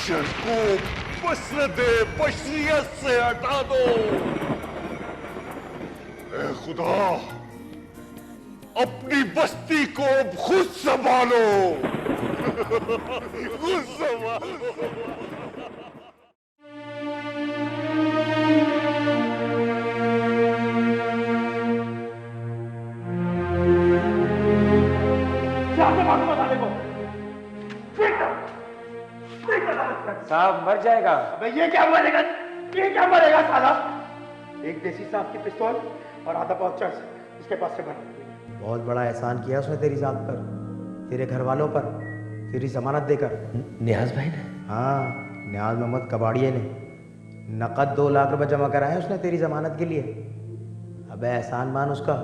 दुश्मन को मसरत बशरियत से हटा दो। ऐ खुदा, अपनी बस्ती को खुद संभालो। खुद संभालो। साहब मर जाएगा। अबे ये क्या मरेगा? ये क्या मरेगा साला? एक देसी साहब की पिस्तौल और आधा पाव चर्च इसके पास से भर। बहुत बड़ा एहसान किया उसने तेरी जात पर, तेरे घर वालों पर, तेरी जमानत देकर। नियाज भाई ने? हाँ, नियाज मोहम्मद कबाड़िए ने नकद 2 लाख रुपए जमा कराए उसने तेरी जमानत के लिए। अबे एहसान मान उसका,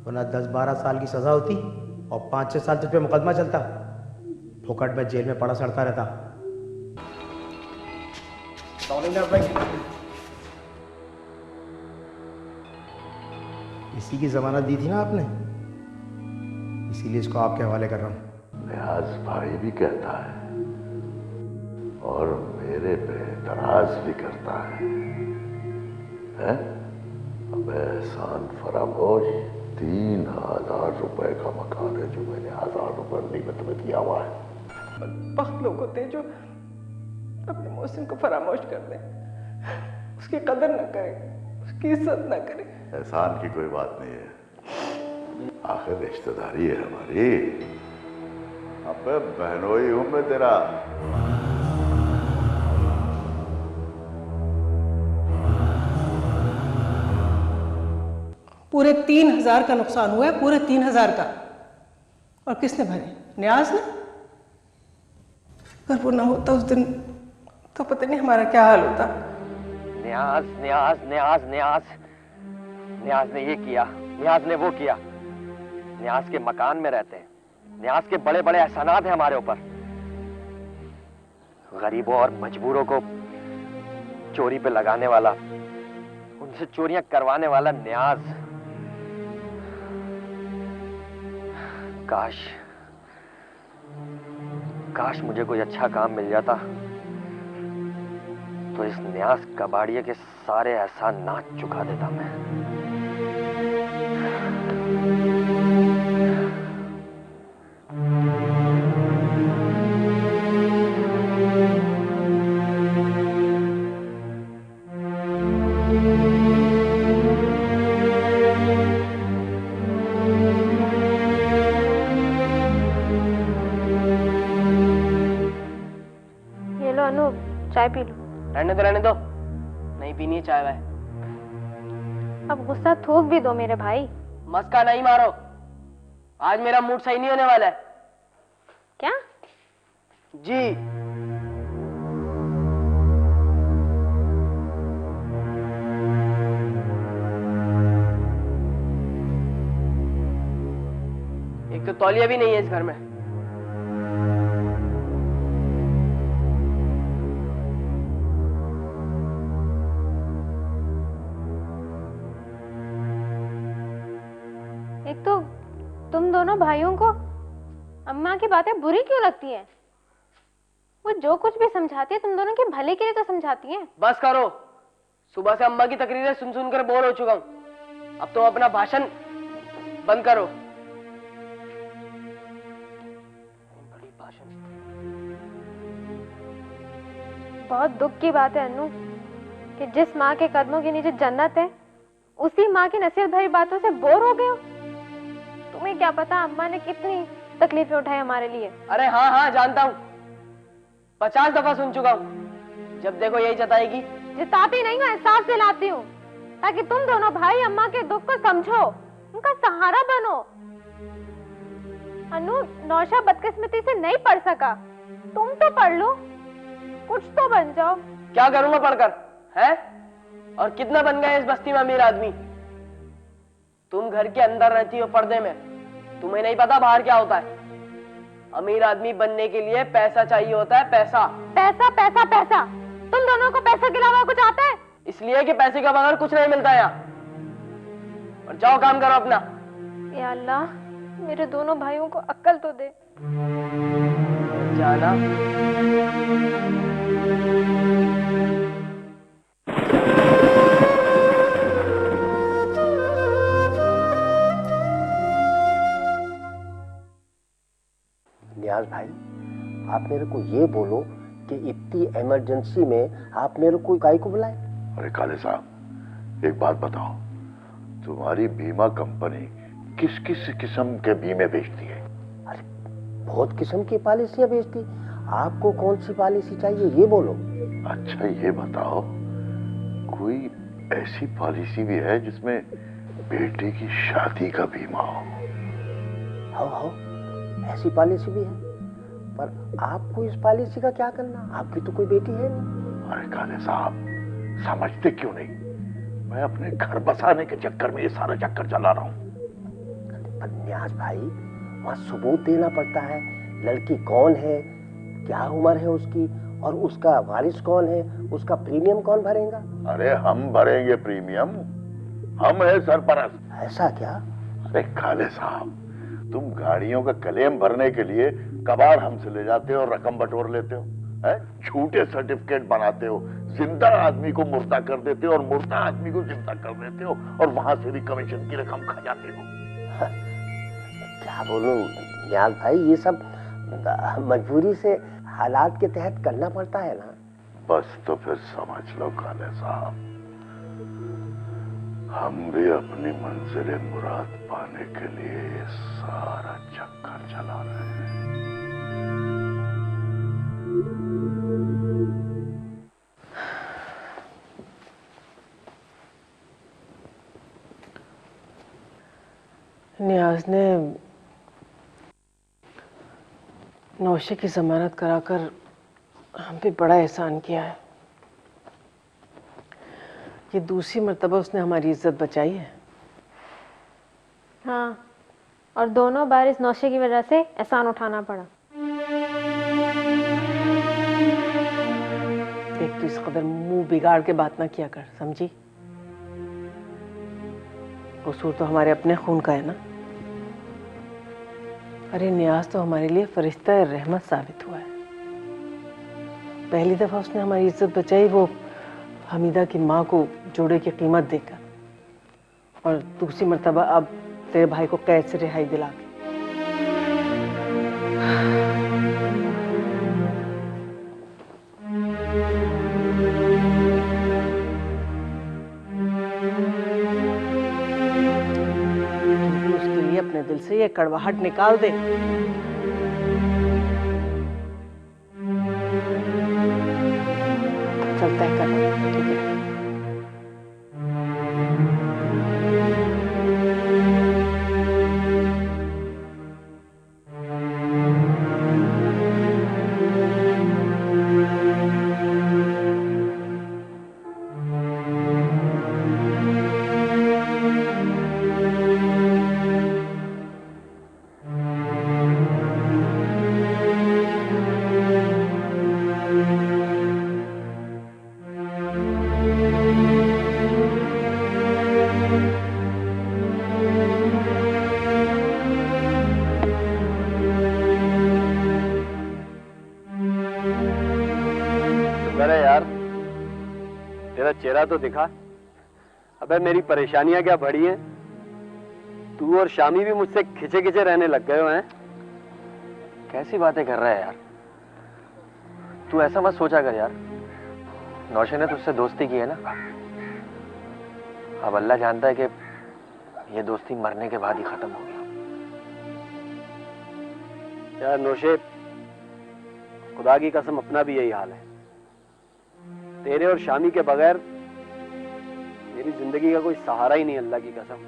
वरना 10-12 साल की सजा होती और 5-6 साल तुझ पे मुकदमा चलता, फुकट में जेल में पड़ा सड़ता रहता। इसी की जमानत दी थी ना आपने, इसीलिए इसको आपके हवाले कर रहा हूँ। नियाज भाई भी कहता है और मेरे पे तराज भी करता है, हैं? अब एहसान फरामोश 3000 रुपए का मकान है जो मैंने 1000 रुपए में तुम्हें दिया हुआ है। बहुत लोग होते हैं जो अपने मौसम को फरामोश कर दें, उसकी कदर न करें, उसकी इज्जत न करें। एहसान की कोई बात नहीं है, आखिर रिश्तेदारी है हमारी। अब बहनोई हूं मैं तेरा। पूरे 3000 का नुकसान हुआ है, पूरे 3000 का। और किसने भरे? नियाज ने। अगर वो ना होता उस दिन तो पता नहीं हमारा क्या हाल होता। नियाज नियाज नियाज नियाज नियाज ने ये किया, नियाज ने वो किया। नियाज के मकान में रहते हैं, नियाज के बड़े बड़े एहसानात हैं हमारे ऊपर। गरीबों और मजबूरों को चोरी पे लगाने वाला, उनसे चोरियां करवाने वाला नियाज। काश काश मुझे कोई अच्छा काम मिल जाता तो इस नियाज कबाड़िए के सारे एहसान ना चुका देता मैं। ये लो अनु, चाय पी लो। रहने दो, नहीं पीनी है चाय वाय। अब गुस्सा थूक भी दो मेरे भाई। मस्का नहीं मारो, आज मेरा मूड सही नहीं होने वाला है। क्या? जी। एक तो तौलिया भी नहीं है इस घर में। एक तो तुम दोनों भाइयों को अम्मा की बातें बुरी क्यों लगती हैं? वो जो कुछ भी समझाती है तुम दोनों के भले के लिए तो समझाती है। बस करो, सुबह से अम्मा की तकरीरें सुन सुन कर बोर हो चुका हूं। अब तो अपना भाषण बंद करो। बड़ी भाषण। बहुत दुख की बात है अनु कि जिस माँ के कदमों के नीचे जन्नत है, उसी माँ की नसीहत भरी बातों से बोर हो गए हो। तुम्हें क्या पता अम्मा ने कितनी तकलीफें उठाई हमारे लिए। अरे हाँ हाँ जानता हूँ, 50 दफा सुन चुका हूँ। जब देखो यही जताएगी। जिताती नहीं हूँ, एहसास दिलाती हूँ, ताकि तुम दोनों भाई अम्मा के दुख को समझो, उनका सहारा बनो। अनु, नौशा बदकिस्मती से नहीं पढ़ सका, तुम तो पढ़ लो, कुछ तो बन जाओ। क्या करूंगा पढ़कर, है? और कितना बन गए इस बस्ती में अमीर आदमी? तुम घर के अंदर रहती हो पर्दे में, तुम्हें नहीं पता बाहर क्या होता है। अमीर आदमी बनने के लिए पैसा चाहिए होता है, पैसा पैसा पैसा पैसा। तुम दोनों को पैसे के अलावा कुछ आता है? इसलिए कि पैसे के बगैर कुछ नहीं मिलता यहाँ। और जाओ काम करो अपना। या अल्लाह, मेरे दोनों भाइयों को अक्ल तो दे। जाना नियाज भाई, आप मेरे को ये बोलो कि इतनी इमरजेंसी में आप मेरे को काहे को बुलाए? अरे काले साहब, एक बात बताओ, तुम्हारी बीमा कंपनी किस किस किस्म के बीमे बेचती है? अरे बहुत किस्म की पॉलिसियां बेचती, आपको कौन सी पॉलिसी चाहिए ये बोलो। अच्छा ये बताओ, कोई ऐसी पॉलिसी भी है जिसमें बेटे की शादी का बीमा हो? हो ऐसी पॉलिसी भी है, पर आपको इस पॉलिसी का क्या करना? आपकी तो कोई बेटी है नहीं। अरे काले साहब, समझते क्यों नहीं? मैं अपने घर बसाने के चक्कर में ये सारा चक्कर चला रहा हूं। पर नियाज भाई, वहां सबूत देना पड़ता है, लड़की कौन है, क्या उम्र है उसकी, और उसका वारिस कौन है, उसका प्रीमियम कौन भरेगा? अरे हम भरेंगे प्रीमियम, हम है सरपरस्त। ऐसा क्या? अरे काले साहब, तुम गाड़ियों का क्लेम भरने के लिए कबाड़ हमसे ले जाते हो और रकम बटोर लेते हो, हैं? झूठे सर्टिफिकेट बनाते हो, जिंदा आदमी को मुर्दा कर देते हो और मुर्दा आदमी को जिंदा कर देते हो, और वहां से भी कमीशन की रकम खा जाते हो। क्या बोलूं नियाज भाई, ये सब मजबूरी से हालात के तहत करना पड़ता है ना। बस तो फिर समझ लो काले साहब, हम भी अपनी मंजिल मुराद पाने के लिए ये सारा चक्कर चला रहे हैं। नियाज ने नौशे की जमानत कराकर हम पे बड़ा एहसान किया है। ये दूसरी मर्तबा उसने हमारी इज्जत बचाई है। हाँ, और दोनों बार इस नौशे की वजह से एहसान उठाना पड़ा। देख, तू इस कदर मुंह बिगाड़ के बात ना किया कर, समझी? कसूर तो हमारे अपने खून का है ना। अरे नियाज तो हमारे लिए फरिश्ता रहमत साबित हुआ है। पहली दफा उसने हमारी इज्जत बचाई, वो हमीदा की माँ को जोड़े की कीमत देकर, और दूसरी मर्तबा अब तेरे भाई को कैद से रिहाई दिला के। तू भी उसके लिए अपने दिल से ये कड़वाहट निकाल दे। चल तय कर, ठीक है? अरे यार, तेरा चेहरा तो दिखा। अबे मेरी परेशानियां क्या बढ़ी हैं? तू और शामी भी मुझसे खिंचे खिंचे रहने लग गए हो हैं? कैसी बातें कर रहा है यार? तू ऐसा मत सोचा कर यार। नौशे ने तुझसे दोस्ती की है ना, अब अल्लाह जानता है कि ये दोस्ती मरने के बाद ही खत्म होगी। यार नौशे, खुदा की कसम अपना भी यही हाल है। तेरे और शामी के बगैर मेरी जिंदगी का कोई सहारा ही नहीं, अल्लाह की कसम।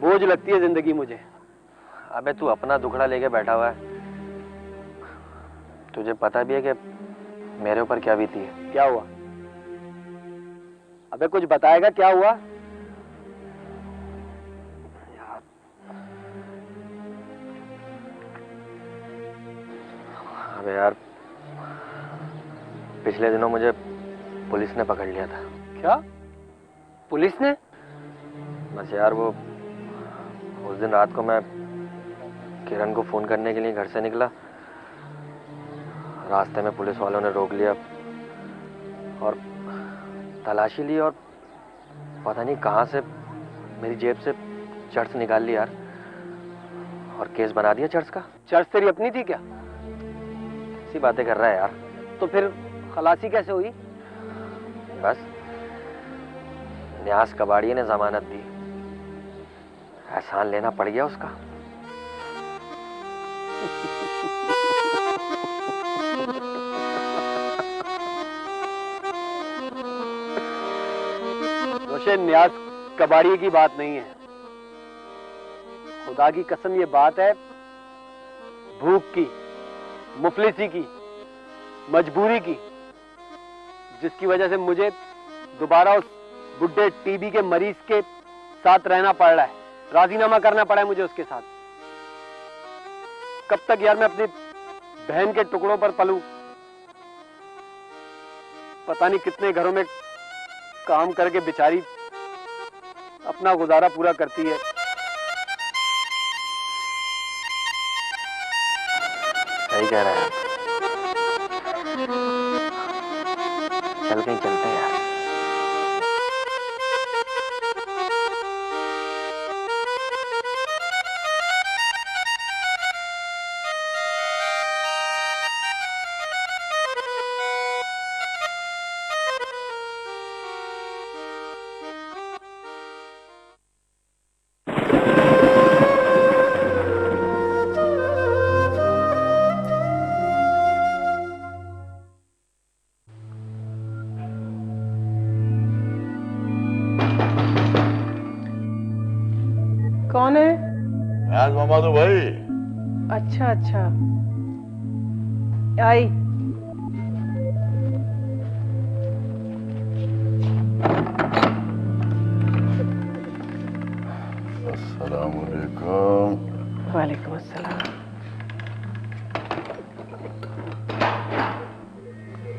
बोझ लगती है जिंदगी मुझे। अबे तू अपना दुखड़ा लेके बैठा हुआ है, तुझे पता भी है कि मेरे ऊपर क्या बीती है। क्या हुआ? अबे कुछ बताएगा क्या हुआ? यार अबे यार, पिछले दिनों मुझे पुलिस ने पकड़ लिया था। क्या? पुलिस ने? बस यार, वो उस दिन रात को मैं किरण को फोन करने के लिए घर से निकला, रास्ते में पुलिस वालों ने रोक लिया और तलाशी ली और पता नहीं कहाँ से मेरी जेब से चर्च निकाल ली यार, और केस बना दिया चर्च का। चर्च तेरी अपनी थी क्या? ऐसी बातें कर रहा है यार। तो फिर खलासी कैसे हुई? बस न्यास कबाड़िए ने जमानत दी, एहसान लेना पड़ गया उसका। रोशन, न्यास कबाड़िए की बात नहीं है, खुदा की कसम ये बात है भूख की, मुफलिसी की, मजबूरी की, जिसकी वजह से मुझे दोबारा उस बुड्ढे टीबी के मरीज के साथ रहना पड़ रहा है, राजीनामा करना पड़ा है मुझे उसके साथ। कब तक यार मैं अपनी बहन के टुकड़ों पर पलूं? पता नहीं कितने घरों में काम करके बेचारी अपना गुजारा पूरा करती है। सही कह रहा है, चल कहीं चलते हैं यार। कौन है? आज मामा तो भाई। अच्छा अच्छा, आई। अस्सलामुअलैकुम। वालेकुम अस्सलाम।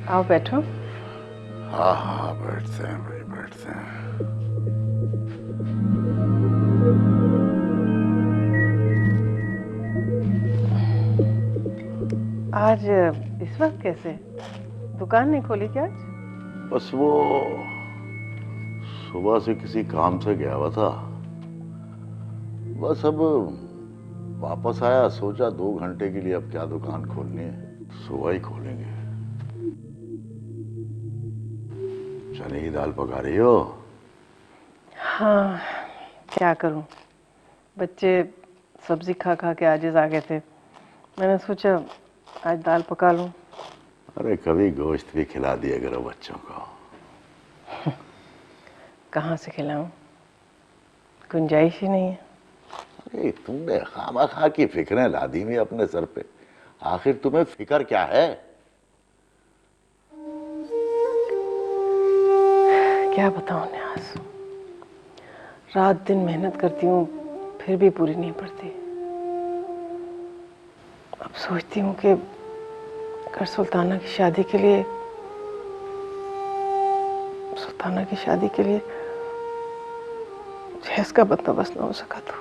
आओ बैठो। हाँ हाँ, बैठते हैं भाई, बैठते हैं। आज इस वक्त कैसे? दुकान नहीं खोली क्या आज? बस वो सुबह से किसी काम से गया हुआ था, बस अब वापस आया, सोचा 2 घंटे के लिए अब क्या दुकान खोलनी है, सुबह ही खोलेंगे। चने की दाल पका रही हो? हाँ, क्या करूं, बच्चे सब्जी खा खा के आजिज आ गए थे, मैंने सोचा आज दाल पका लूं। अरे कभी गोश्त भी खिला दिया करो बच्चों को। कहाँ से खिलाऊं, गुंजाइश ही नहीं है। अरे तुमने खामा-खा की फिक्रें ला दी हुई अपने सर पे, आखिर तुम्हें फिक्र क्या है? क्या बताऊं न्यास, रात दिन मेहनत करती हूँ फिर भी पूरी नहीं पड़ती। अब सोचती हूँ कि अगर सुल्ताना की शादी के लिए जहेज का बंदोबस्त न हो सका तो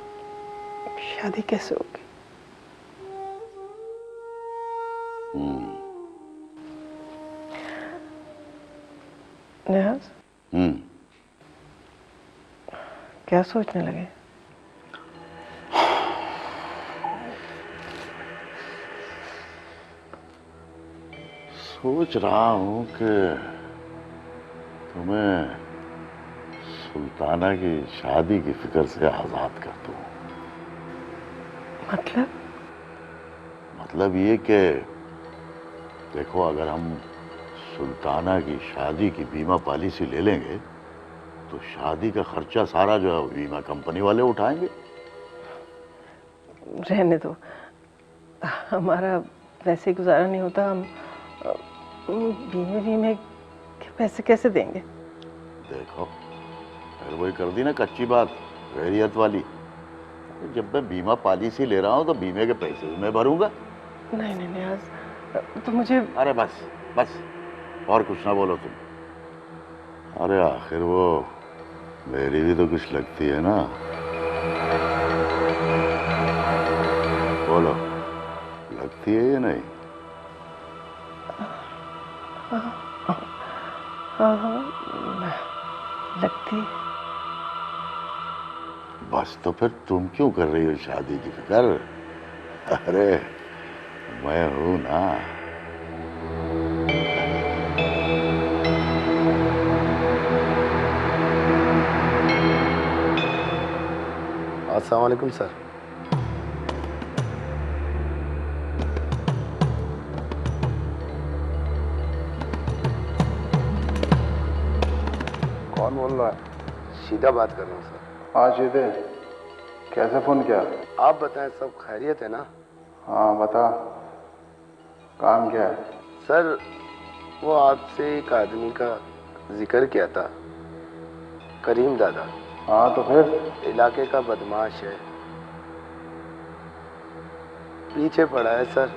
शादी कैसे होगी? न्याज, क्या सोचने लगे? सोच रहा हूं कि तुम्हें सुल्ताना की शादी की फिक्र से आजाद कर दूं। मतलब ये कि देखो, अगर हम सुल्ताना की शादी की बीमा पॉलिसी ले लेंगे तो शादी का खर्चा सारा जो है बीमा कंपनी वाले उठाएंगे। रहने दो, हमारा वैसे गुजारा नहीं होता, हम बीमे के पैसे कैसे देंगे? देखो, फिर वही कर दी ना कच्ची बात, गैरियत वाली। जब मैं बीमा पॉलिसी ले रहा हूं तो बीमे के पैसे मैं भरूंगा। नहीं नहीं न्याज, तो मुझे। अरे बस बस, और कुछ ना बोलो तुम। अरे आखिर वो मेरी भी तो कुछ लगती है ना, बोलो, लगती है या नहीं? हाँ, लगती। बस तो फिर तुम क्यों कर रही हो शादी की फिक्र? अरे मैं हूं ना। अस्सलाम वालेकुम सर। कौन बोल रहा है? सीधा बात कर रहा हूँ सर। हाँ सीधे। कैसे फोन किया? आप बताएं, सब खैरियत है ना? हाँ बता, काम क्या है? सर वो आपसे एक आदमी का जिक्र किया था, करीम दादा। हाँ तो फिर? इलाके का बदमाश है, पीछे पड़ा है सर,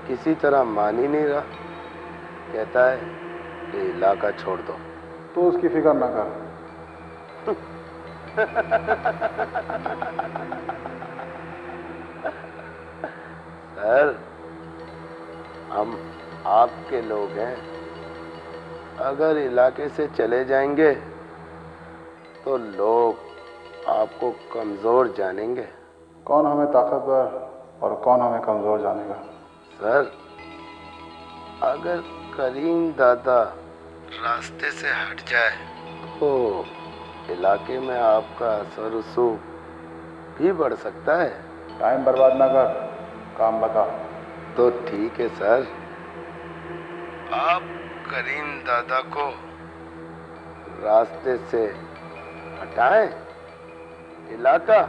किसी तरह मान ही नहीं रहा। कहता है कि इलाका छोड़ दो। तू उसकी फिक्र ना कर। सर हम आपके लोग हैं, अगर इलाके से चले जाएंगे तो लोग आपको कमजोर जानेंगे। कौन हमें ताकतवर और कौन हमें कमजोर जानेगा? सर अगर करीम दादा रास्ते से हट जाए तो इलाके में आपका असर रसूख भी बढ़ सकता है। टाइम बर्बाद ना कर, काम बता। तो ठीक है सर, आप करीम दादा को रास्ते से हटाएं, इलाका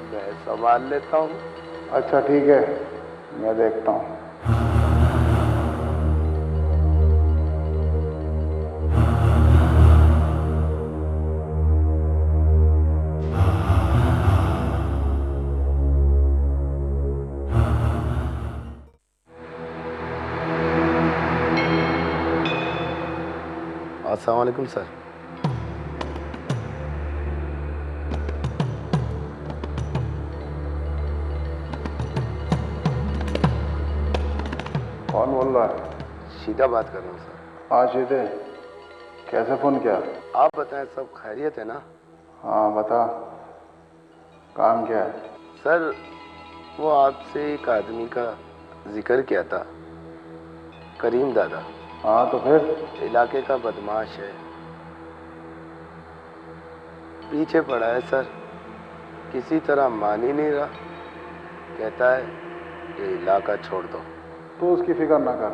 मैं संभाल लेता हूँ। अच्छा ठीक है, मैं देखता हूँ। अस्सलाम वालेकुम सर। कौन बोल रहा है? सीधा बात कर रहा हूँ सर। हाँ सीधे। कैसे फोन किया? आप बताएं, सब खैरियत है ना? हाँ बता, काम क्या है? सर वो आपसे एक आदमी का जिक्र किया था, करीम दादा। हाँ तो फिर? इलाके का बदमाश है, पीछे पड़ा है सर, किसी तरह मान ही नहीं रहा। कहता है कि इलाका छोड़ दो। तू उसकी फिक्र ना कर।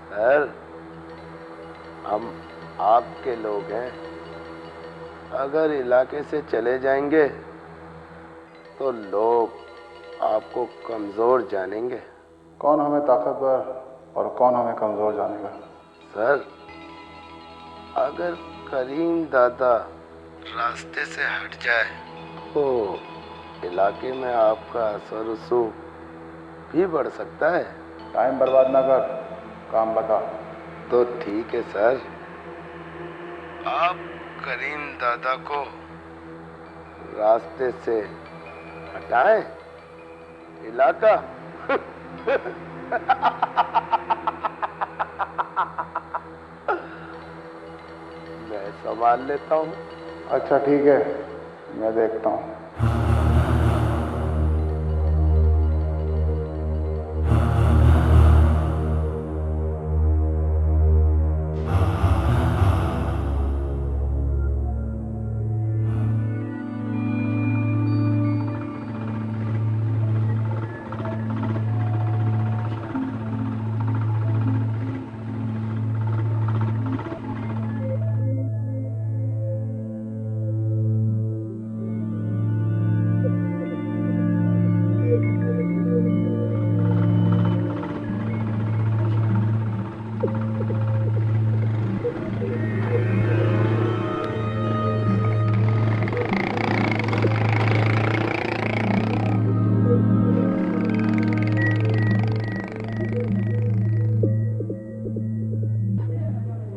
सर हम आपके लोग हैं, अगर इलाके से चले जाएंगे तो लोग आपको कमजोर जानेंगे। कौन हमें ताकतवर और कौन हमें कमजोर जानेगा? सर अगर करीम दादा रास्ते से हट जाए तो इलाके में आपका असर रसूख भी बढ़ सकता है। टाइम बर्बाद ना कर, काम बता। तो ठीक है सर, आप करीम दादा को रास्ते से हटाएं, इलाका मैं संभाल लेता हूँ। अच्छा ठीक है, मैं देखता हूँ।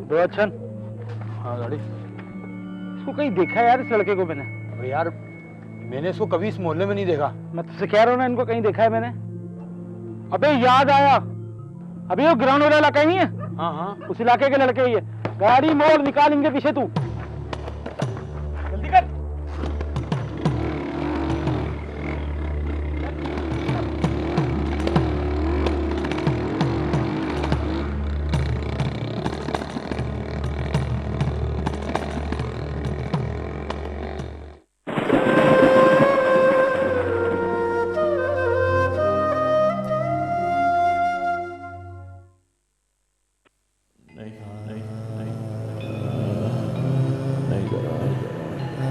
दो अच्छा हाँ गाड़ी। इसको कहीं देखा यार, इस लड़के को मैंने। अबे यार, मैंने इसको कभी इस मोहल्ले में नहीं देखा। मैं तुझसे कह रहा हूँ ना, इनको कहीं देखा है मैंने। अबे याद आया, अभी वो ग्राउंड वाला इलाका नहीं है? हाँ हाँ, उस इलाके के लड़के ही है। गाड़ी मोड़ निकाल इनके पीछे तू, जल्दी कर।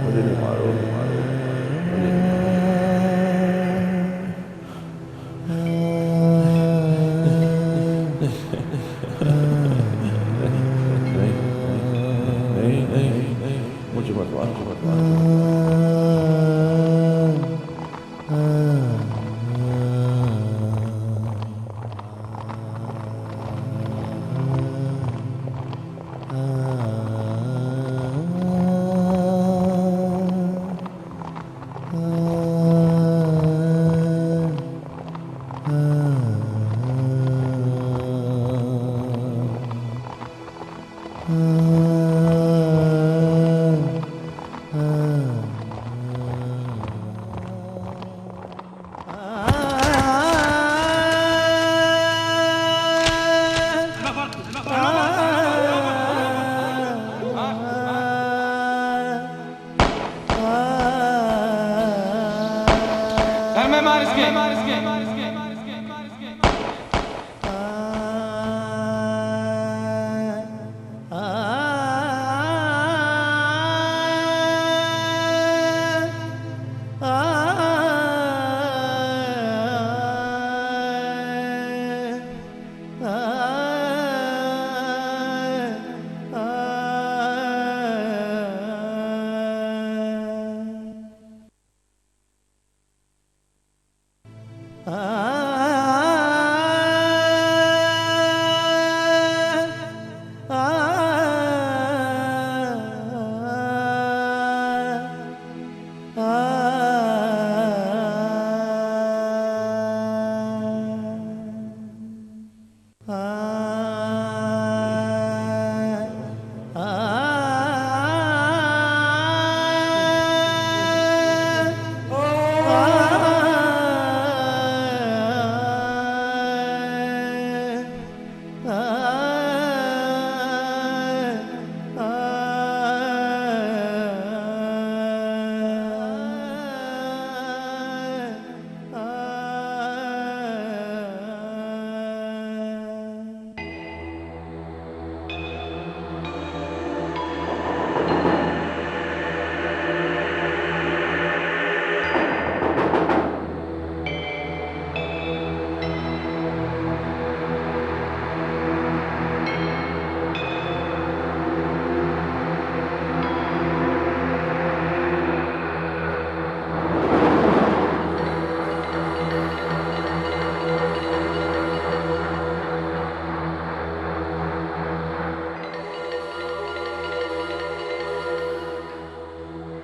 मुझे नहीं मारो, नहीं मारो, मुझे नहीं नहीं, मुझे मत मारो, मत मारो।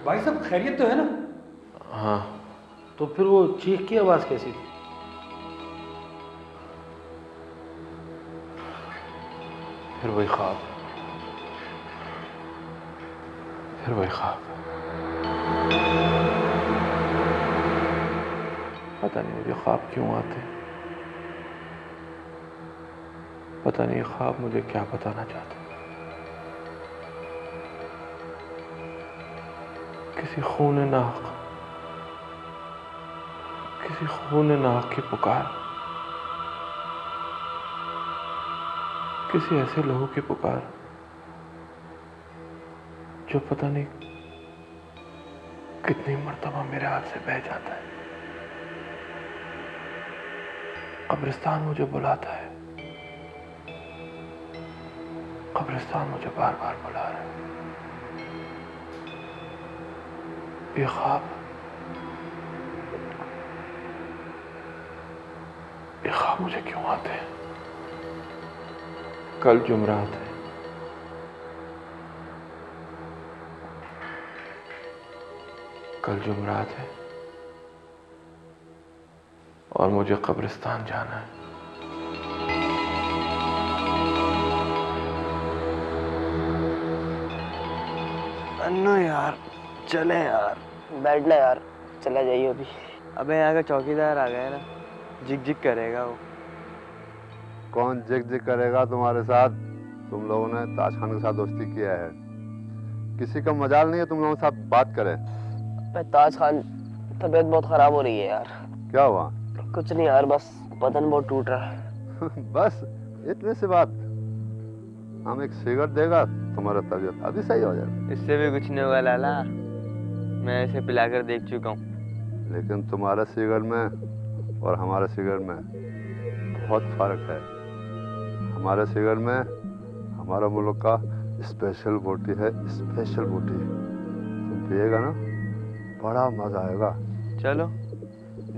भाई साहब खैरियत तो है ना? हाँ। तो फिर वो चीख की आवाज कैसी थी? फिर वही ख्वाब, फिर वही ख्वाब। पता नहीं मुझे ख्वाब क्यों आते, पता नहीं ख्वाब मुझे क्या बताना चाहते। किसी खून नाहक, किसी खून नाहक की पुकार, किसी ऐसे लोगों की पुकार जो पता नहीं कितनी मर्तबा मेरे हाथ से बह जाता है। कब्रिस्तान मुझे बुलाता है, कब्रिस्तान मुझे बार बार बुला रहा है। ये ख्वाब मुझे क्यों आते हैं? कल जुमरात है, कल जुमरात है और मुझे कब्रिस्तान जाना है। अन्नू यार, चले यार। बैठना यार, चला जाइए अभी। अबे यहाँ का चौकीदार आ गया ना, जिग जिग करेगा वो। कौन जिग जिग करेगा तुम्हारे साथ? तुम लोगों ने ताज खान के साथ दोस्ती किया है, किसी का मजाल नहीं है तुम लोगों के साथ बात करे। ताज खान, तबीयत बहुत खराब हो रही है यार। क्या हुआ? कुछ नहीं यार, बस बदन बहुत टूट रहा है। बस इतनी सी बात। हम एक सिगरेट देगा, तुम्हारा तबीयत अभी सही हो जाएगा। इससे भी कुछ नहीं होगा लाला, मैं इसे पिलाकर देख चुका हूँ। लेकिन तुम्हारे सिगरेट में और हमारे सिगरेट में बहुत फर्क है। हमारे सिगरेट में हमारा मुल्क का स्पेशल बोटी है, स्पेशल बोटी। तुम पिएगा ना, बड़ा मजा आएगा। चलो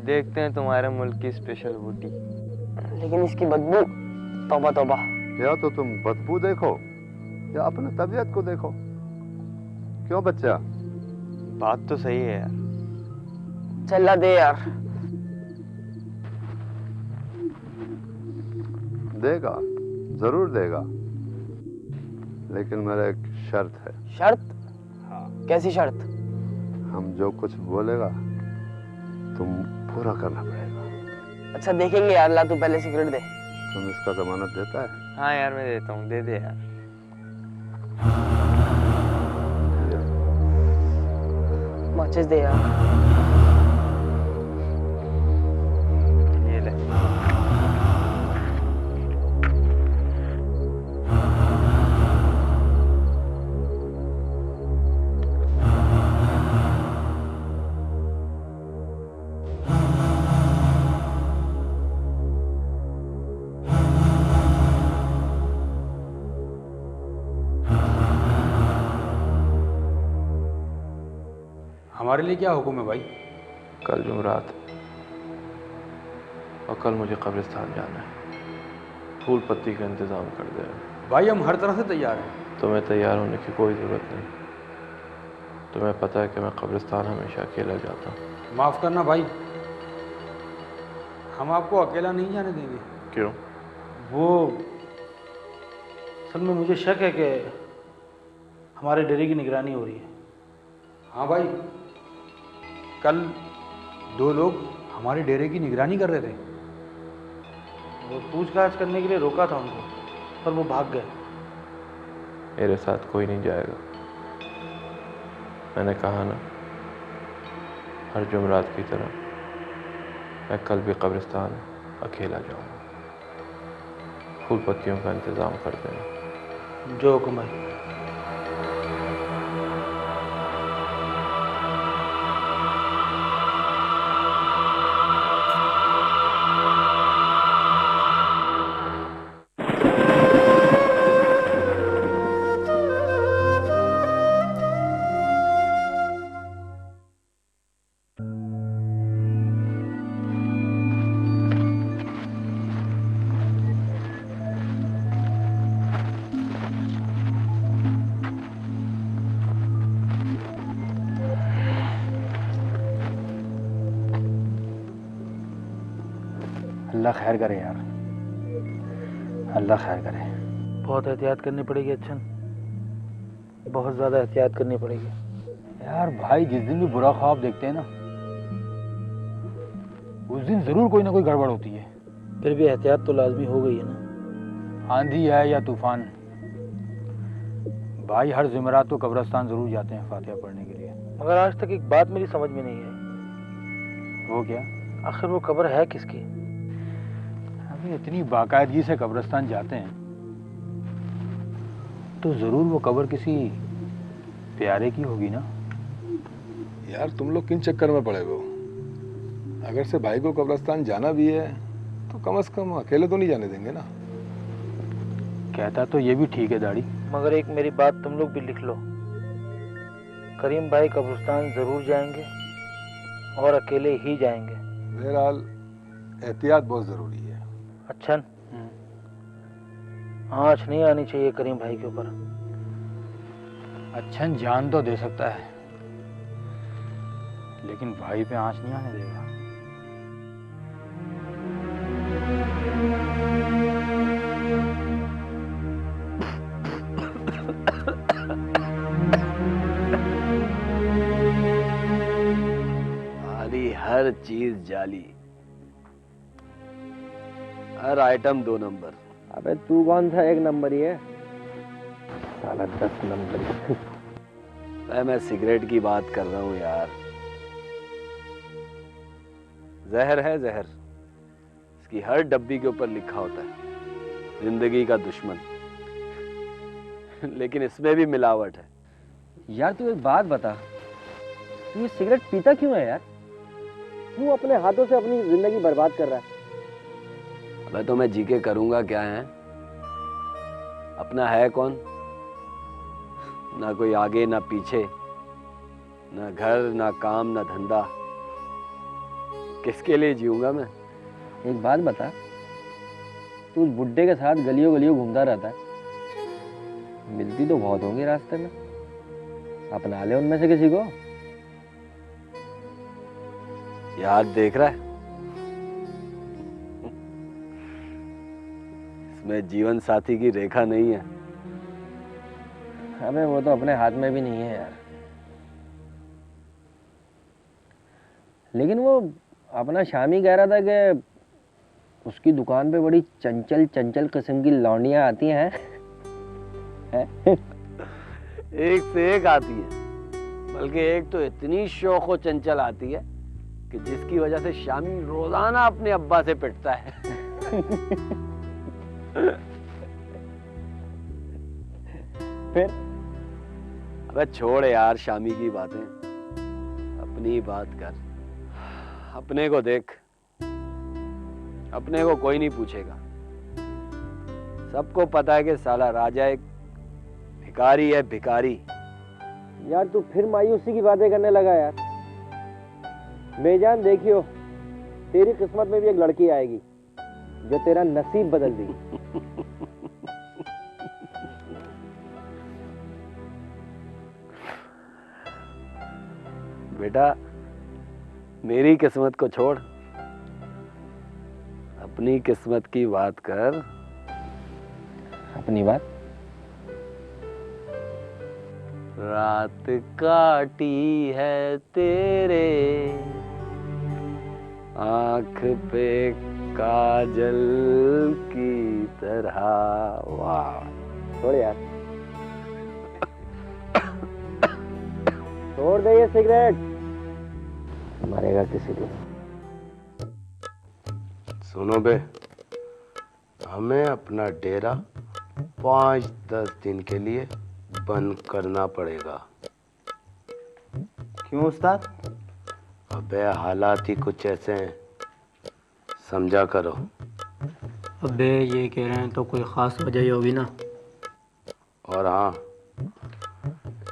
देखते हैं तुम्हारे मुल्क की स्पेशल बूटी। लेकिन इसकी बदबू, तौबा तौबा। या तो तुम बदबू देखो या अपने तबीयत को देखो। क्यों बच्चा? बात तो सही है यार। चला दे यार। देगा, जरूर देगा, लेकिन मेरा एक शर्त है। शर्त? कैसी शर्त? हम जो कुछ बोलेगा तुम पूरा करना पड़ेगा। अच्छा देखेंगे यार, ला तू पहले सिगरेट दे। तुम इसका जमानत देता है? हाँ यार मैं देता हूँ, दे दे यार। माचिस दे यार। ये ले। हमारे लिए क्या हुक्म है भाई? कल जुमरात है और कल मुझे कब्रिस्तान जाना है। फूल पत्ती का इंतजाम कर दे। भाई हम हर तरह से तैयार हैं। तुम्हें तैयार होने की कोई ज़रूरत नहीं। तुम्हें पता है कि मैं कब्रिस्तान हमेशा अकेला जाता हूँ। माफ़ करना भाई, हम आपको अकेला नहीं जाने देंगे। क्यों? वो असल में मुझे शक है कि हमारे डेरे की निगरानी हो रही है। हाँ भाई, कल 2 लोग हमारे डेरे की निगरानी कर रहे थे। वो पूछताछ करने के लिए रोका था उनको, पर वो भाग गए। मेरे साथ कोई नहीं जाएगा। मैंने कहा ना, हर जुमरात की तरह मैं कल भी कब्रिस्तान अकेला जाऊंगा। फूल पत्तियों का इंतज़ाम कर देना। जो हुक्म है। अल्लाह खैर करे यार, अल्लाह खैर करे। बहुत एहतियात करनी पड़ेगी अच्छन, बहुत ज़्यादा एहतियात करनी पड़ेगी। यार भाई, जिस दिन भी बुरा ख्वाब देखते हैं ना, उस दिन ज़रूर कोई ना कोई गड़बड़ होती है। फिर भी एहतियात तो लाजमी हो गई है ना। आंधी है या तूफान, भाई हर जुमेरात तो कब्रिस्तान ज़रूर जाते हैं फातिहा पढ़ने के लिए। मगर आज तक एक बात मेरी समझ में नहीं आई। वो क्या? आखिर वो कब्र है किसकी? अभी इतनी बाकायदगी से कब्रिस्तान जाते हैं तो जरूर वो कब्र किसी प्यारे की होगी ना। यार तुम लोग किन चक्कर में पड़े हो? अगर से भाई को कब्रिस्तान जाना भी है तो कम से कम अकेले तो नहीं जाने देंगे ना। कहता तो ये भी ठीक है दाढ़ी, मगर एक मेरी बात तुम लोग भी लिख लो। करीम भाई कब्रिस्तान जरूर जाएंगे और अकेले ही जाएंगे। बहरहाल एहतियात बहुत जरूरी है। अच्छा, आँच नहीं आनी चाहिए करीम भाई के ऊपर। अच्छा जान तो दे सकता है, लेकिन भाई पे आंच नहीं आने देगा। खाली हर चीज जाली, हर आइटम 2 नंबर। अबे तू कौन सा 1 नंबर ही है? साला 10 नंबर। मैं सिगरेट की बात कर रहा हूं यार। जहर है जहर, इसकी हर डब्बी के ऊपर लिखा होता है जिंदगी का दुश्मन। लेकिन इसमें भी मिलावट है। यार तू एक बात बता, तू ये सिगरेट पीता क्यों है यार? क्यों अपने हाथों से अपनी जिंदगी बर्बाद कर रहा है? अबे तो मैं जी के करूंगा क्या है? अपना है कौन? ना कोई आगे ना पीछे, ना घर ना काम ना धंधा। किसके लिए जीऊंगा मैं? एक बात बता, तू उस बुड्ढे के साथ गलियों गलियों घूमता रहता है, मिलती तो बहुत होंगी रास्ते में, अपना ले उनमें से किसी को। यार देख रहा है, इसमें जीवन साथी की रेखा नहीं है। अबे वो तो अपने हाथ में भी नहीं है यार। लेकिन वो अपना शामी कह रहा था कि उसकी दुकान पे बड़ी चंचल चंचल किस्म की लौंडियां आती हैं। एक से एक आती है, बल्कि एक तो इतनी शौक व चंचल आती है कि जिसकी वजह से शामी रोजाना अपने अब्बा से पिटता है। फिर अबे छोड़ यार शामी की बातें, अपनी बात कर। अपने को देख, अपने को कोई नहीं पूछेगा। सबको पता है कि साला राजा एक भिखारी है, भिखारी। यार तू फिर मायूसी की बातें करने लगा यार। बेजान देखियो, तेरी किस्मत में भी एक लड़की आएगी जो तेरा नसीब बदल देगी। बेटा मेरी किस्मत को छोड़, अपनी किस्मत की बात कर। अपनी बात? रात काटी है तेरे आंख पे काजल की तरह। वाह, छोड़ यार, छोड़ दे ये सिगरेट, मरेगा किसी दिन। सुनो बे, हमें अपना डेरा 5-10 दिन के लिए बंद करना पड़ेगा। क्यों उस्ताद? अबे हालात ही कुछ ऐसे हैं, समझा करो। अबे ये कह रहे हैं तो कोई ख़ास वजह ही होगी ना। और हाँ,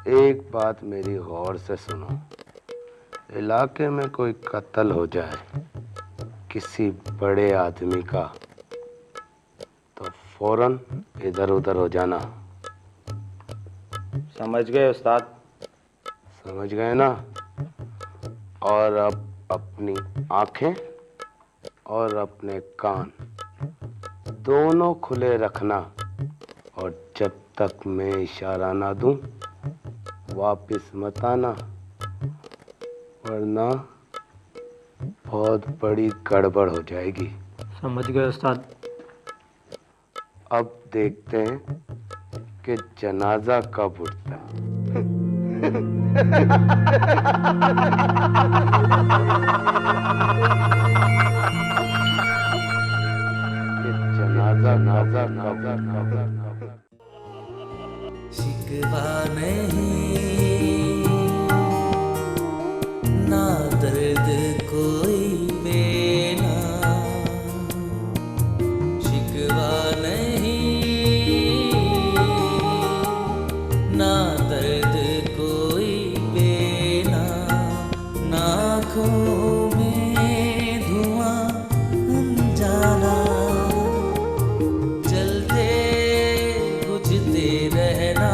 एक बात मेरी गौर से सुनो। इलाके में कोई कत्ल हो जाए किसी बड़े आदमी का तो फौरन इधर उधर हो जाना। समझ गए उस्ताद? समझ गए ना? और अब अपनी आंखें और अपने कान दोनों खुले रखना, और जब तक मैं इशारा ना दूं वापस मत आना, वरना बहुत बड़ी गड़बड़ हो जाएगी। समझ गए उस्ताद। अब देखते हैं कि जनाजा कब उठता है। ये जनाजा नाजा कब शिकवा नहीं ना दर्द कोई बेना, शिकवा नहीं ना दर्द कोई बेना, नाखों में धुआं अनजाना, जलते बुझते रहना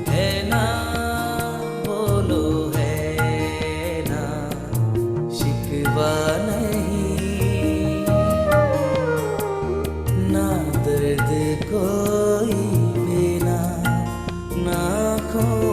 है ना, बोलो है शिकवा नहीं, ना दर्द कोई बिना, ना खो